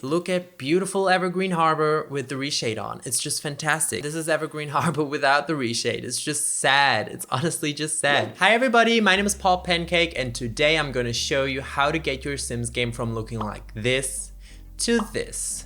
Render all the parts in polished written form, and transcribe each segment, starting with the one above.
Look at beautiful Evergreen Harbor with the ReShade on. It's just fantastic. This is Evergreen Harbor without the ReShade. It's just sad. It's honestly just sad. Hi everybody, my name is Paul Pancake, and today I'm gonna show you how to get your Sims game from looking like this to this.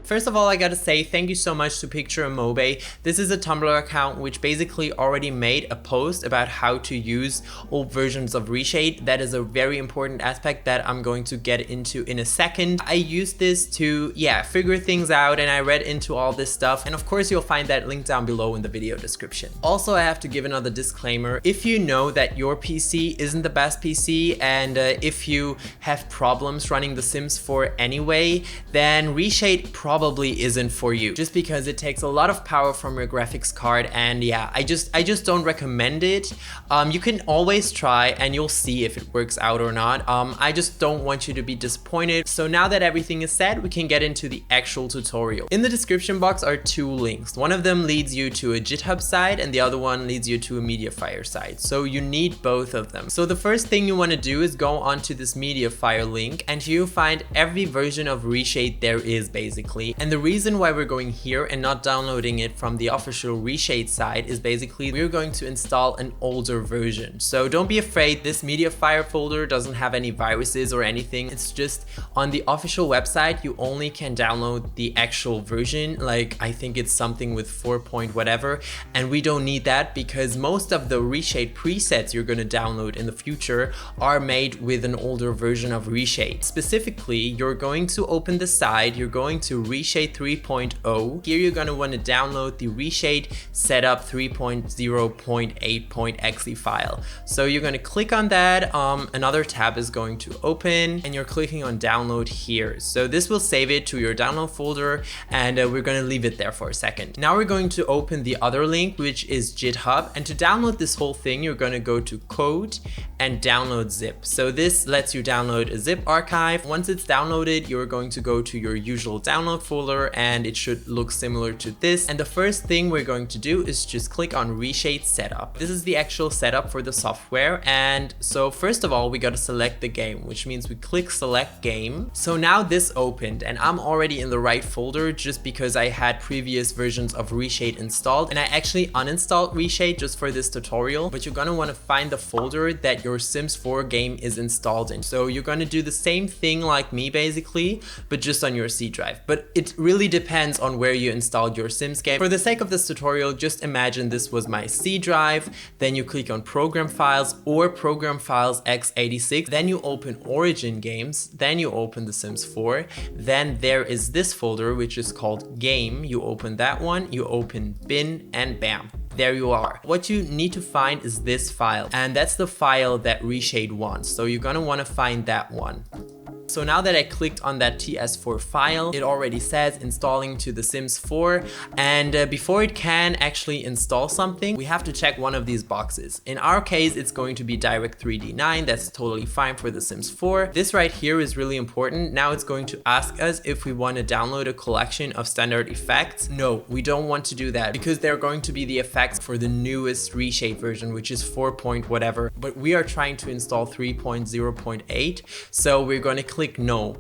First of all, I gotta say thank you so much to Picture and Mobe. This is a Tumblr account which basically already made a post about how to use old versions of ReShade. That is a very important aspect that I'm going to get into in a second. I used this to, figure things out, and I read into all this stuff. And of course, you'll find that link down below in the video description. Also, I have to give another disclaimer. If you know that your PC isn't the best PC, and if you have problems running The Sims 4 anyway, then ReShade probably isn't for you, just because it takes a lot of power from your graphics card. And I just don't recommend it. You can always try and you'll see if it works out or not. I just don't want you to be disappointed. So now that everything is said, we can get into the actual tutorial. In the description box are two links. One of them leads you to a GitHub site and the other one leads you to a Mediafire site. So you need both of them. So the first thing you want to do is go onto this Mediafire link, and here you'll find every version of ReShade there is basically. And the reason why we're going here and not downloading it from the official ReShade site is basically we're going to install an older version. So don't be afraid, this Mediafire folder doesn't have any viruses or anything. It's just on the official website, you only can download the actual version. Like I think it's something with 4 point whatever, and we don't need that because most of the ReShade presets you're going to download in the future are made with an older version of ReShade. Specifically, you're going to open the site, you're going to ReShade 3.0. Here you're going to want to download the ReShade setup 3.0.8.exe file. So you're going to click on that, another tab is going to open, and you're clicking on download here. So this will save it to your download folder, and we're going to leave it there for a second. Now we're going to open the other link, which is GitHub, and to download this whole thing you're going to go to code and download zip. So this lets you download a zip archive. Once it's downloaded, you're going to go to your usual download folder, and it should look similar to this. And the first thing we're going to do is just click on ReShade setup. This is the actual setup for the software. And so first of all, we got to select the game, which means we click select game. So now this opened, and I'm already in the right folder just because I had previous versions of ReShade installed, and I actually uninstalled ReShade just for this tutorial. But you're going to want to find the folder that your Sims 4 game is installed in. So you're going to do the same thing like me basically, but just on your C drive. But it really depends on where you installed your Sims game. For the sake of this tutorial, just imagine this was my C drive, then you click on program files or program files x86, then you open Origin games, then you open The Sims 4, then there is this folder which is called game. You open that one, you open bin, and bam. There you are. What you need to find is this file, and that's the file that ReShade wants. So you're gonna wanna find that one. So now that I clicked on that TS4 file, it already says installing to The Sims 4. And before it can actually install something, we have to check one of these boxes. In our case, it's going to be Direct3D 9. That's totally fine for The Sims 4. This right here is really important. Now it's going to ask us if we want to download a collection of standard effects. No, we don't want to do that because they're going to be the effects for the newest ReShade version, which is 4 point whatever. But we are trying to install 3.0.8. So we're going to click no.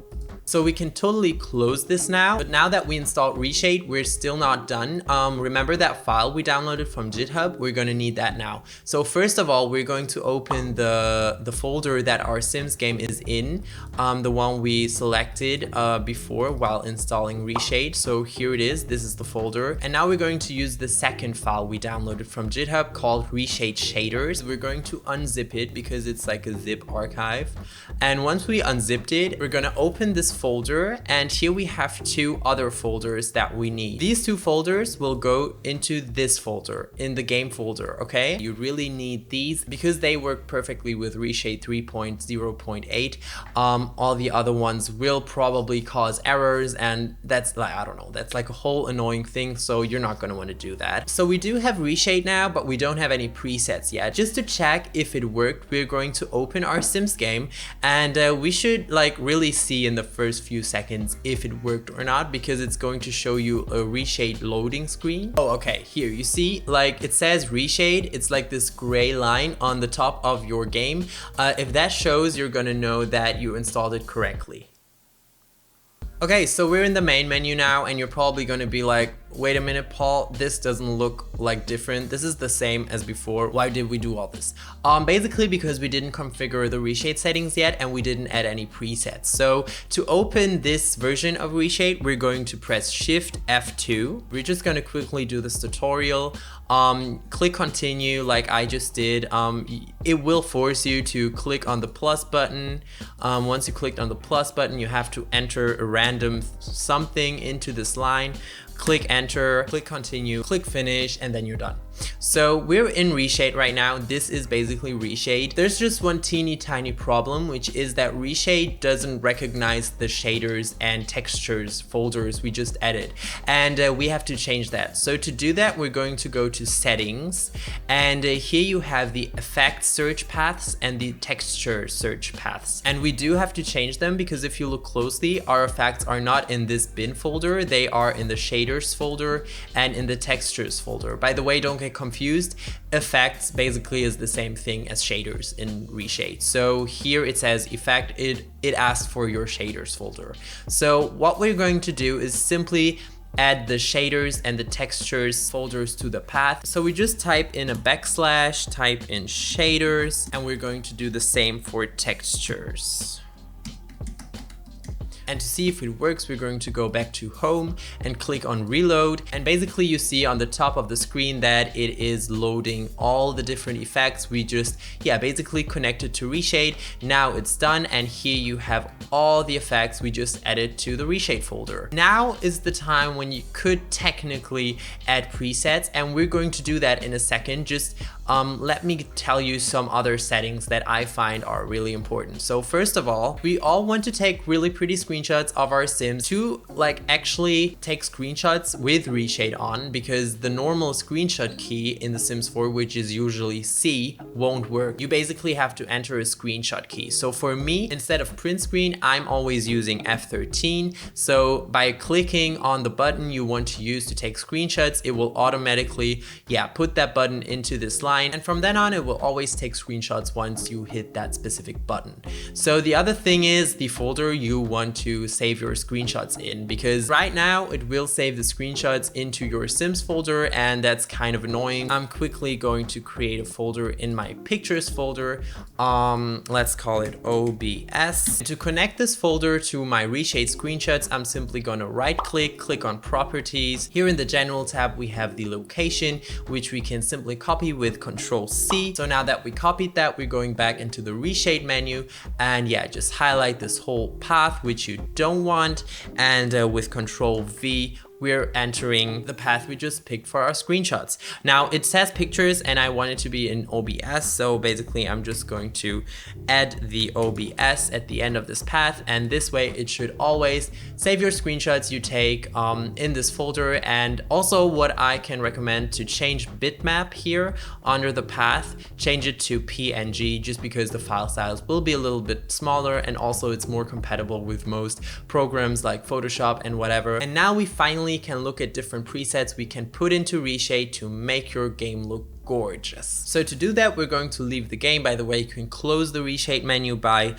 So we can totally close this now. But now that we installed ReShade, we're still not done. Remember that file we downloaded from GitHub? We're gonna need that now. So first of all, we're going to open the folder that our Sims game is in, the one we selected before while installing ReShade. So here it is, this is the folder. And now we're going to use the second file we downloaded from GitHub called ReShade Shaders. We're going to unzip it because it's like a zip archive. And once we unzipped it, we're gonna open this folder, and here we have two other folders that we need. These two folders will go into this folder, in the game folder, okay? You really need these because they work perfectly with ReShade 3.0.8. All the other ones will probably cause errors, and that's like, I don't know, that's like a whole annoying thing, so you're not gonna wanna do that. So we do have ReShade now, but we don't have any presets yet. Just to check if it worked, we're going to open our Sims game, and we should like really see in the first few seconds if it worked or not, because it's going to show you a ReShade loading screen. Oh, okay, here you see like it says ReShade. It's like this gray line on the top of your game. If that shows, you're gonna know that you installed it correctly. Okay, so we're in the main menu now, and you're probably going to be like, wait a minute, Paul, this doesn't look like different. This is the same as before. Why did we do all this? Basically because we didn't configure the ReShade settings yet, and we didn't add any presets. So to open this version of ReShade, we're going to press Shift F2. We're just going to quickly do this tutorial. Click continue like I just did. It will force you to click on the plus button. Once you clicked on the plus button, you have to enter a random something into this line. Click enter, click continue, click finish, and then you're done. So we're in ReShade right now. This is basically ReShade. There's just one teeny tiny problem, which is that ReShade doesn't recognize the shaders and textures folders we just added, and we have to change that. So to do that, we're going to go to settings, and here you have the effect search paths and the texture search paths, and we do have to change them because if you look closely, our effects are not in this bin folder. They are in the shaders folder and in the textures folder. By the way, don't get confused. Effects basically is the same thing as shaders in ReShade. So here it says effect, it asks for your shaders folder. So what we're going to do is simply add the shaders and the textures folders to the path. So we just type in a backslash, type in shaders, and we're going to do the same for textures. And to see if it works, we're going to go back to home and click on reload. And basically you see on the top of the screen that it is loading all the different effects we just, basically connected to ReShade. Now it's done, and here you have all the effects we just added to the ReShade folder. Now is the time when you could technically add presets, and we're going to do that in a second. Just let me tell you some other settings that I find are really important. So first of all, we all want to take really pretty screenshots of our Sims to actually take screenshots with ReShade on, because the normal screenshot key in The Sims 4, which is usually C, won't work. You basically have to enter a screenshot key. So for me, instead of print screen, I'm always using F13. So by clicking on the button you want to use to take screenshots, it will automatically, put that button into this line. And from then on, it will always take screenshots once you hit that specific button. So the other thing is the folder you want to save your screenshots in, because right now it will save the screenshots into your Sims folder, and that's kind of annoying. I'm quickly going to create a folder in my pictures folder. Let's call it OBS. To connect this folder to my ReShade screenshots, I'm simply going to right click, click on properties. Here in the general tab, we have the location, which we can simply copy with Control C. So now that we copied that, we're going back into the ReShade menu, and just highlight this whole path, which you don't want, and with Control V, we're entering the path we just picked for our screenshots. Now it says pictures, and I want it to be in OBS, so basically I'm just going to add the OBS at the end of this path, and this way it should always save your screenshots you take in this folder. And also what I can recommend, to change bitmap here under the path, change it to PNG, just because the file size will be a little bit smaller, and also it's more compatible with most programs like Photoshop and whatever. And now we finally can look at different presets we can put into ReShade to make your game look gorgeous. So to do that, we're going to leave the game. By the way, you can close the ReShade menu by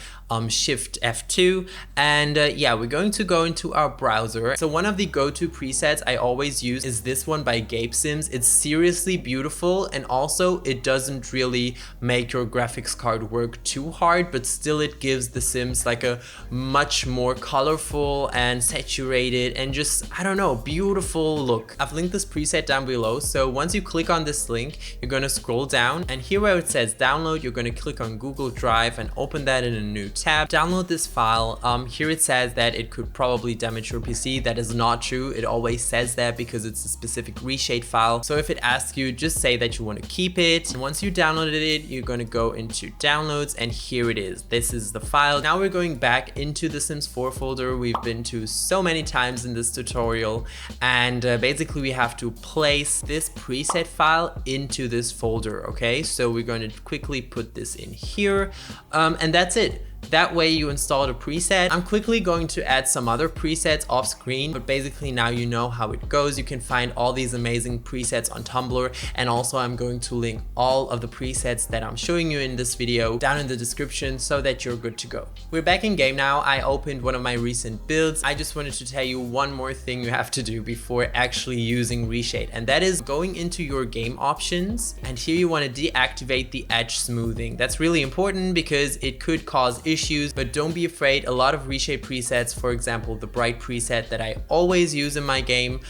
Shift F2, and we're going to go into our browser. So one of the go-to presets I always use is this one by Gabe Sims. It's seriously beautiful, and also it doesn't really make your graphics card work too hard, but still it gives The Sims like a much more colorful and saturated and just, I don't know, beautiful look. I've linked this preset down below, so once you click on this link, you're going to scroll down, and here where it says download, you're going to click on Google Drive and open that in a new tab. Download this file. Here it says that it could probably damage your PC. That is not true. It always says that because it's a specific ReShade file. So if it asks you, just say that you want to keep it. And once you downloaded it, you're going to go into downloads, and here it is. This is the file. Now we're going back into the Sims 4 folder we've been to so many times in this tutorial, and basically we have to place this preset file into this folder. Okay, so we're going to quickly put this in here, and that's it. That way you install the preset. I'm quickly going to add some other presets off screen, but basically now you know how it goes. You can find all these amazing presets on Tumblr, and also I'm going to link all of the presets that I'm showing you in this video down in the description so that you're good to go. We're back in game now. I opened one of my recent builds. I just wanted to tell you one more thing you have to do before actually using ReShade, and that is going into your game options, and here you want to deactivate the edge smoothing. That's really important because it could cause issues, but don't be afraid. A lot of reshape presets, for example the bright preset that I always use in my game,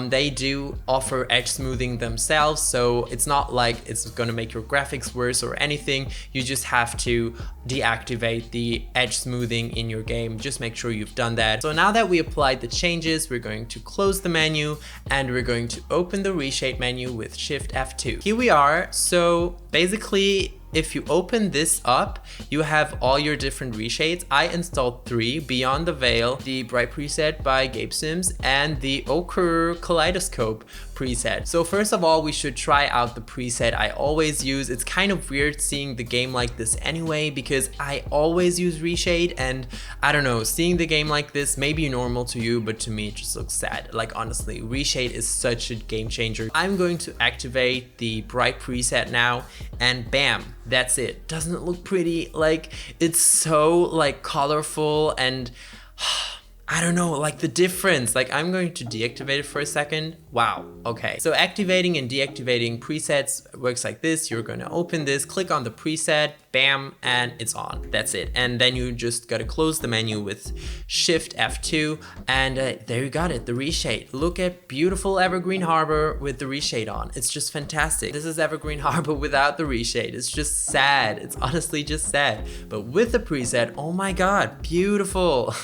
they do offer edge smoothing themselves, so it's not like it's gonna make your graphics worse or anything. You just have to deactivate the edge smoothing in your game. Just make sure you've done that. So now that we applied the changes, we're going to close the menu and we're going to open the ReShade menu with Shift F2. Here we are. So basically, if you open this up, you have all your different reshades. I installed 3: Beyond the Veil, the Bright preset by Gabe Sims, and the Ochre Kaleidoscope preset. So first of all, we should try out the preset I always use. It's kind of weird seeing the game like this anyway, because I always use reshade, and I don't know, seeing the game like this may be normal to you, but to me it just looks sad. Like honestly, reshade is such a game changer. I'm going to activate the Bright preset now, and bam, that's it. Doesn't it look pretty? Like, it's so like colorful, and I don't know, like the difference. Like, I'm going to deactivate it for a second. Wow, okay. So activating and deactivating presets works like this. You're gonna open this, click on the preset, bam, and it's on. That's it. And then you just gotta close the menu with Shift F2, and there you got it, the reshade. Look at beautiful Evergreen Harbor with the reshade on. It's just fantastic. This is Evergreen Harbor without the reshade. It's just sad. It's honestly just sad. But with the preset, oh my god, beautiful.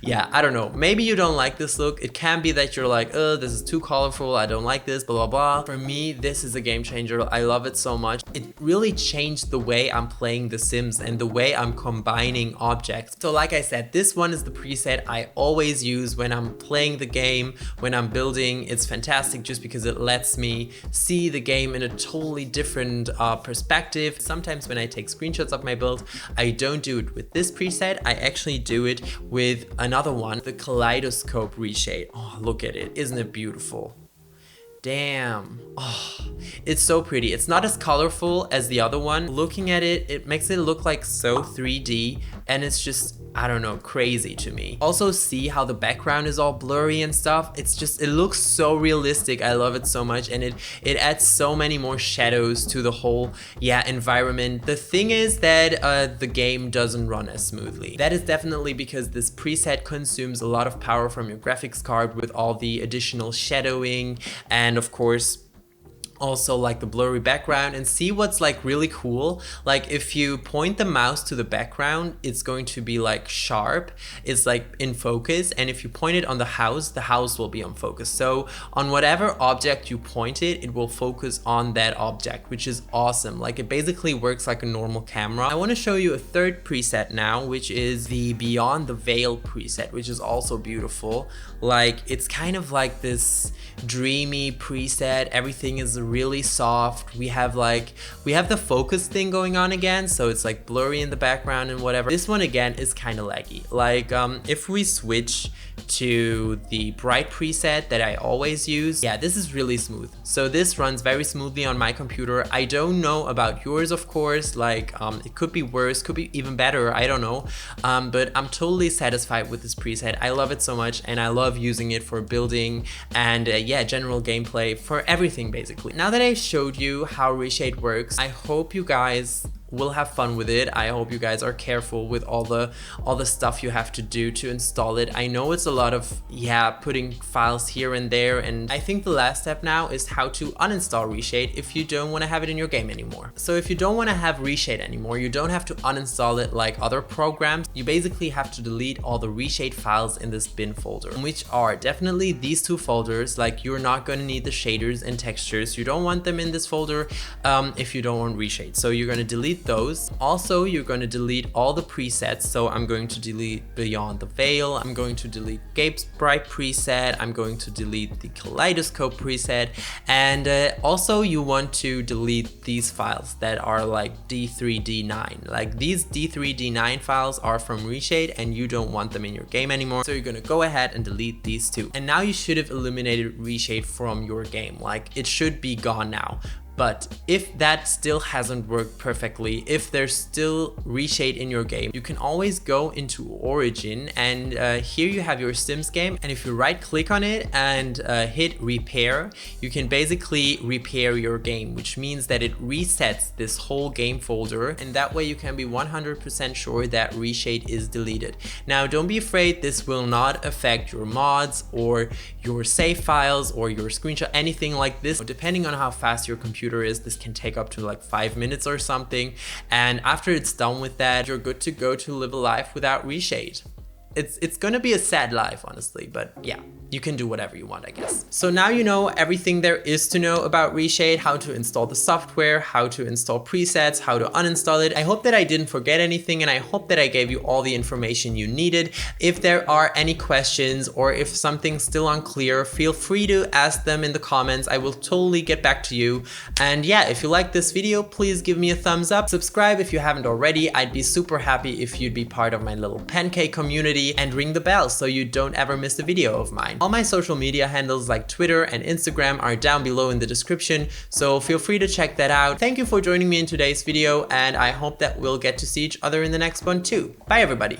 Yeah, I don't know. Maybe you don't like this look. It can be that you're like, oh, this is too colorful. I don't like this, blah, blah, blah. For me, this is a game changer. I love it so much. It really changed the way I'm playing The Sims and the way I'm combining objects. So like I said, this one is the preset I always use when I'm playing the game, when I'm building. It's fantastic just because it lets me see the game in a totally different perspective. Sometimes when I take screenshots of my build, I don't do it with this preset. I actually do it with another one, the Kaleidoscope reshade. Oh, look at it. Isn't it beautiful? Damn. Oh, it's so pretty. It's not as colorful as the other one. Looking at it, it makes it look like so 3D, and it's just, I don't know, crazy to me. Also, see how the background is all blurry and stuff. It's just, it looks so realistic. I love it so much, and it adds so many more shadows to the whole, yeah, environment. The thing is that the game doesn't run as smoothly. That is definitely because this preset consumes a lot of power from your graphics card with all the additional shadowing, and of course also like the blurry background. And see what's like really cool, like if you point the mouse to the background, it's going to be like sharp, it's like in focus, and if you point it on the house will be on focus. So on whatever object you point it, it will focus on that object, which is awesome. Like it basically works like a normal camera. I want to show you a third preset now, which is the Beyond the Veil preset, which is also beautiful. Like it's kind of like this dreamy preset. Everything is really soft. We have the focus thing going on again, so it's like blurry in the background and whatever. This one again is kind of laggy. Like if we switch to the bright preset that I always use, yeah, this is really smooth. So this runs very smoothly on my computer. I don't know about yours, of course, like it could be worse, could be even better, I don't know, but I'm totally satisfied with this preset. I love it so much, and I love using it for building and yeah, general gameplay, for everything basically. Now that I showed you how ReShade works, I hope you guys will have fun with it. I hope you guys are careful with all the stuff you have to do to install it. I know it's a lot of, yeah, putting files here and there, and I think the last step now is how to uninstall ReShade if you don't want to have it in your game anymore. So if you don't want to have ReShade anymore, you don't have to uninstall it like other programs. You basically have to delete all the ReShade files in this bin folder, which are definitely these two folders. Like you're not going to need the shaders and textures. You don't want them in this folder if you don't want ReShade. So you're going to delete delete those. Also, you're going to delete all the presets. So I'm going to delete Beyond the Veil. I'm going to delete Gabe's Bright preset. I'm going to delete the Kaleidoscope preset. And also you want to delete these files that are like D3, D9. Like these D3, D9 files are from ReShade and you don't want them in your game anymore. So you're going to go ahead and delete these two. And now you should have eliminated ReShade from your game. Like it should be gone now. But if that still hasn't worked perfectly, if there's still ReShade in your game, you can always go into Origin and here you have your Sims game. And if you right click on it and hit repair, you can basically repair your game, which means that it resets this whole game folder. And that way you can be 100% sure that ReShade is deleted. Now, don't be afraid, this will not affect your mods or your save files or your screenshot, anything like this. Depending on how fast your computer is, this can take up to like 5 minutes or something. And after it's done with that, you're good to go to live a life without ReShade. It's gonna be a sad life, honestly, but yeah, you can do whatever you want, I guess. So now you know everything there is to know about ReShade, how to install the software, how to install presets, how to uninstall it. I hope that I didn't forget anything, and I hope that I gave you all the information you needed. If there are any questions or if something's still unclear, feel free to ask them in the comments. I will totally get back to you. And yeah, if you like this video, please give me a thumbs up. Subscribe if you haven't already. I'd be super happy if you'd be part of my little pancake community, and ring the bell so you don't ever miss a video of mine. All my social media handles like Twitter and Instagram are down below in the description, so feel free to check that out. Thank you for joining me in today's video, and I hope that we'll get to see each other in the next one too. Bye everybody.